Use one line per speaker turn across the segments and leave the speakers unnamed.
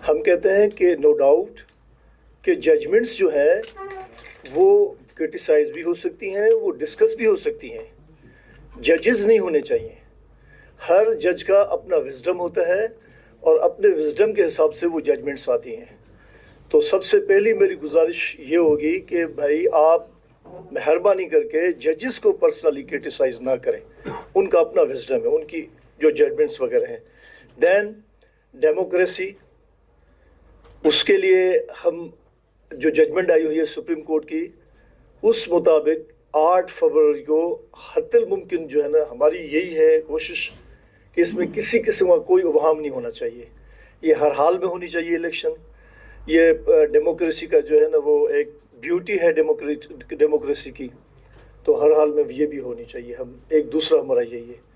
ہم کہتے ہیں کہ نو ڈاؤٹ کہ ججمنٹس جو ہیں وہ کرٹیسائز بھی ہو سکتی ہیں، وہ ڈسکس بھی ہو سکتی ہیں، ججز نہیں ہونے چاہیے. ہر جج کا اپنا وزڈم ہوتا ہے اور اپنے وزڈم کے حساب سے وہ ججمنٹس آتی ہیں. تو سب سے پہلی میری گزارش یہ ہوگی کہ بھائی آپ مہربانی کر کے ججز کو پرسنلی کرٹیسائز نہ کریں، ان کا اپنا وزڈم ہے، ان کی جو ججمنٹس وغیرہ ہیں. دین ڈیموکریسی، اس کے لیے ہم جو ججمنٹ آئی ہوئی ہے سپریم کورٹ کی، اس مطابق 8 فروری کو حتی الممکن جو ہے نا ہماری یہی ہے کوشش کہ اس میں کسی قسم کا کوئی ابہام نہیں ہونا چاہیے. یہ ہر حال میں ہونی چاہیے الیکشن. یہ ڈیموکریسی کا جو ہے نا وہ ایک بیوٹی ہے ڈیموکریسی کی، تو ہر حال میں یہ بھی ہونی چاہیے. ہم ایک دوسرا ہمارا یہی ہے.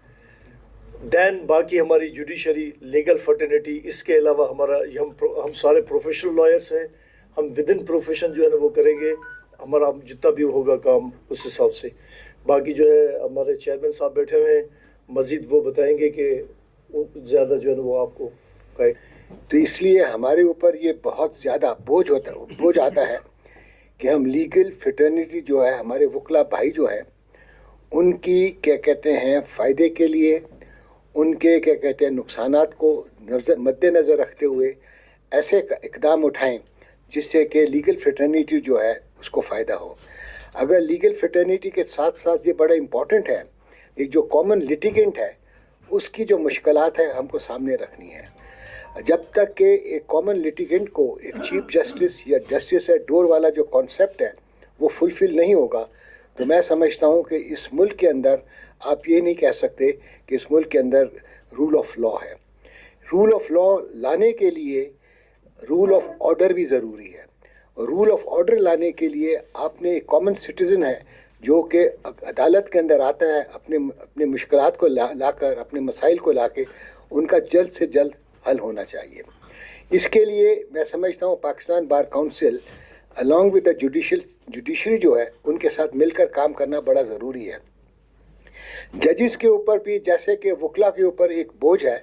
دین باقی ہماری جوڈیشری لیگل فرٹرنیٹی، اس کے علاوہ ہمارا ہم سارے پروفیشنل لائرس ہیں، ہم ود ان پروفیشن جو ہے نا وہ کریں گے ہمارا جتنا بھی ہوگا کام اس حساب سے. باقی جو ہے ہمارے چیئرمین صاحب بیٹھے ہوئے ہیں، مزید وہ بتائیں گے کہ زیادہ جو ہے نا وہ آپ کو گائیڈ.
تو اس لیے ہمارے اوپر یہ بہت زیادہ بوجھ آتا ہے کہ ہم لیگل فرٹرنیٹی جو ہے، ہمارے وکلا بھائی جو ہیں، ان کی کیا کہتے ہیں فائدے کے لیے، ان کے کیا کہتے ہیں نقصانات کو مد نظر رکھتے ہوئے ایسے اقدام اٹھائیں جس سے کہ لیگل فرٹرنیٹی جو ہے اس کو فائدہ ہو. اگر لیگل فرٹرنیٹی کے ساتھ ساتھ یہ بڑا امپورٹنٹ ہے، ایک جو کامن لٹیگنٹ ہے اس کی جو مشکلات ہیں ہم کو سامنے رکھنی ہے. جب تک کہ ایک کامن لٹیگنٹ کو ایک چیف جسٹس یا جسٹس ایٹ ڈور والا جو کانسیپٹ ہے وہ فلفل نہیں ہوگا، تو میں سمجھتا ہوں کہ اس ملک کے اندر آپ یہ نہیں کہہ سکتے کہ اس ملک کے اندر رول آف لا ہے. رول آف لا لانے کے لیے رول آف آرڈر بھی ضروری ہے. رول آف آرڈر لانے کے لیے آپ نے ایک کامن سٹیزن ہے جو کہ عدالت کے اندر آتا ہے، اپنے مشکلات کو لا کر، اپنے مسائل کو لا کے ان کا جلد سے جلد حل ہونا چاہیے. اس کے لیے میں سمجھتا ہوں Pakistan bar council along with the judiciary جو ہے ان کے ساتھ مل کر کام کرنا بڑا ضروری ہے. ججز کے اوپر بھی جیسے کہ وکلا کے اوپر ایک بوجھ ہے،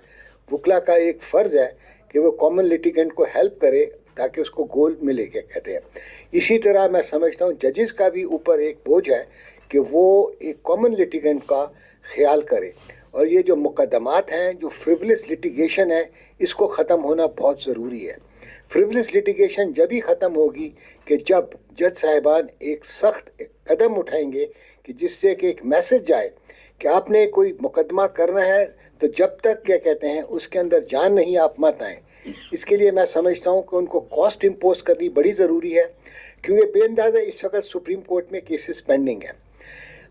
وکلا کا ایک فرض ہے کہ وہ کامن لٹیگنٹ کو ہیلپ کرے تاکہ اس کو گول ملے، کیا کہتے ہیں. اسی طرح میں سمجھتا ہوں ججز کا بھی اوپر ایک بوجھ ہے کہ وہ ایک کامن لٹیگنٹ کا خیال کرے. اور یہ جو مقدمات ہیں، جو فریولس لٹیگیشن ہے، اس کو ختم ہونا بہت ضروری ہے. فریولس لٹیگیشن جب ہی ختم ہوگی کہ جب جج صاحبان ایک سخت قدم اٹھائیں گے کہ جس سے کہ ایک میسج جائے کہ آپ نے کوئی مقدمہ کرنا ہے تو جب تک کیا کہتے ہیں اس کے اندر جان نہیں آپ مت آئیں. اس کے لیے میں سمجھتا ہوں کہ ان کو کاسٹ امپوز کرنی بڑی ضروری ہے، کیونکہ بے اندازہ اس وقت سپریم کورٹ میں کیسز پینڈنگ ہے.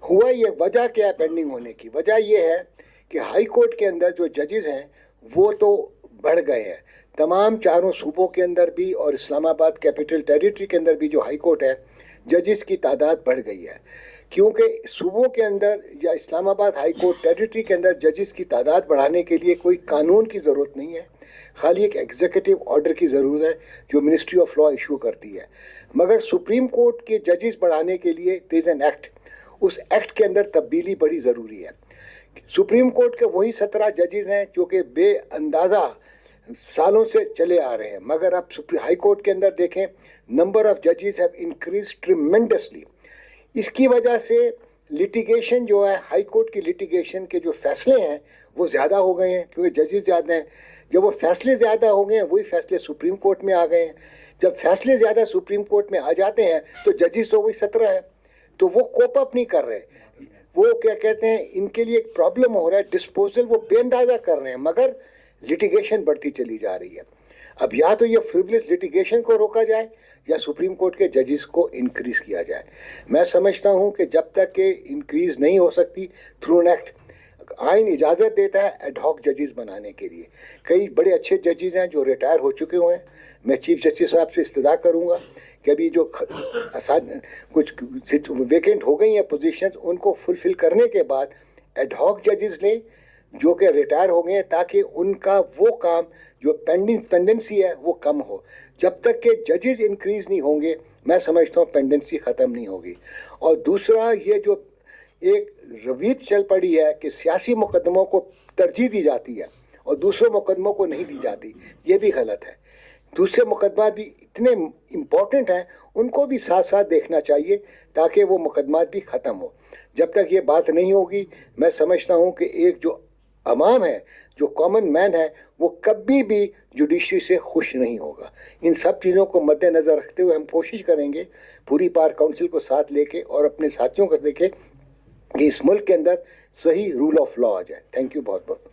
ہوا یہ وجہ کیا ہے پینڈنگ ہونے کی؟ وجہ یہ ہے کہ ہائی کورٹ کے اندر جو ججز ہیں وہ تو بڑھ گئے ہیں. تمام چاروں صوبوں کے اندر بھی اور اسلام آباد کیپٹل ٹیریٹری کے اندر بھی جو ہائی کورٹ ہے، ججز کی تعداد بڑھ گئی ہے. کیونکہ صوبوں کے اندر یا اسلام آباد ہائی کورٹ ٹیریٹری کے اندر ججز کی تعداد بڑھانے کے لیے کوئی قانون کی ضرورت نہیں ہے، خالی ایک ایگزیکٹو آرڈر کی ضرورت ہے جو منسٹری آف لا ایشو کرتی ہے. مگر سپریم کورٹ کے ججز بڑھانے کے لیے دیر از این ایکٹ، اس ایکٹ کے اندر تبدیلی بڑی ضروری ہے. سپریم کورٹ کے وہی 17 ججز ہیں جو کہ بے اندازہ سالوں سے چلے آ رہے ہیں، مگر اب ہائی کورٹ کے اندر دیکھیں نمبر آف ججز ہیو انکریز ٹریمنڈسلی. اس کی وجہ سے لٹیگیشن جو ہے، ہائی کورٹ کی لٹیگیشن کے جو فیصلے ہیں وہ زیادہ ہو گئے ہیں کیونکہ ججز زیادہ ہیں. جب وہ فیصلے زیادہ ہو گئے ہیں وہی فیصلے سپریم کورٹ میں آ گئے ہیں. جب فیصلے زیادہ سپریم کورٹ میں آ جاتے ہیں تو ججز تو وہی 17 ہیں، تو وہ کوپ اپ نہیں کر رہے. وہ کیا کہتے ہیں ان کے لیے ایک پرابلم ہو رہا ہے، ڈسپوزل وہ بے اندازہ کر رہے ہیں مگر لٹیگیشن بڑھتی چلی جا رہی ہے. اب یا تو یہ فریولس لٹیگیشن کو روکا جائے یا سپریم کورٹ کے ججز کو انکریز کیا جائے. میں سمجھتا ہوں کہ جب تک کہ انکریز نہیں ہو سکتی تھرو این ایکٹ، آئین اجازت دیتا ہے ایڈ ہاک ججز بنانے کے لیے. کئی بڑے اچھے ججز ہیں جو ریٹائر ہو چکے ہوئے ہیں. میں چیف جسٹس صاحب سے استدعا کروں گا کہ ابھی جو کچھ ویکینٹ ہو گئی ہیں پوزیشنز، ان کو فلفل کرنے کے بعد ایڈ ہاک ججز لیں جو کہ ریٹائر ہو گئے ہیں تاکہ ان کا وہ کام جو پینڈنسی ہے وہ کم ہو. جب تک کہ ججز انکریز نہیں ہوں گے میں سمجھتا ہوں پینڈنسی ختم نہیں ہوگی. اور دوسرا یہ جو ایک رویت چل پڑی ہے کہ سیاسی مقدموں کو ترجیح دی جاتی ہے اور دوسروں مقدموں کو نہیں دی جاتی، یہ بھی غلط ہے. دوسرے مقدمات بھی اتنے امپورٹنٹ ہیں، ان کو بھی ساتھ ساتھ دیکھنا چاہیے تاکہ وہ مقدمات بھی ختم ہو. جب تک یہ بات نہیں ہوگی میں سمجھتا ہوں کہ ایک جو عوام ہے، جو کامن مین ہے، وہ کبھی بھی جوڈیشری سے خوش نہیں ہوگا. ان سب چیزوں کو مد نظر رکھتے ہوئے ہم کوشش کریں گے پوری بار کونسل کو ساتھ لے کے اور اپنے ساتھیوں کو دیکھے کہ اس ملک کے اندر صحیح رول آف لا آ جائے. تھینک یو بہت بہت.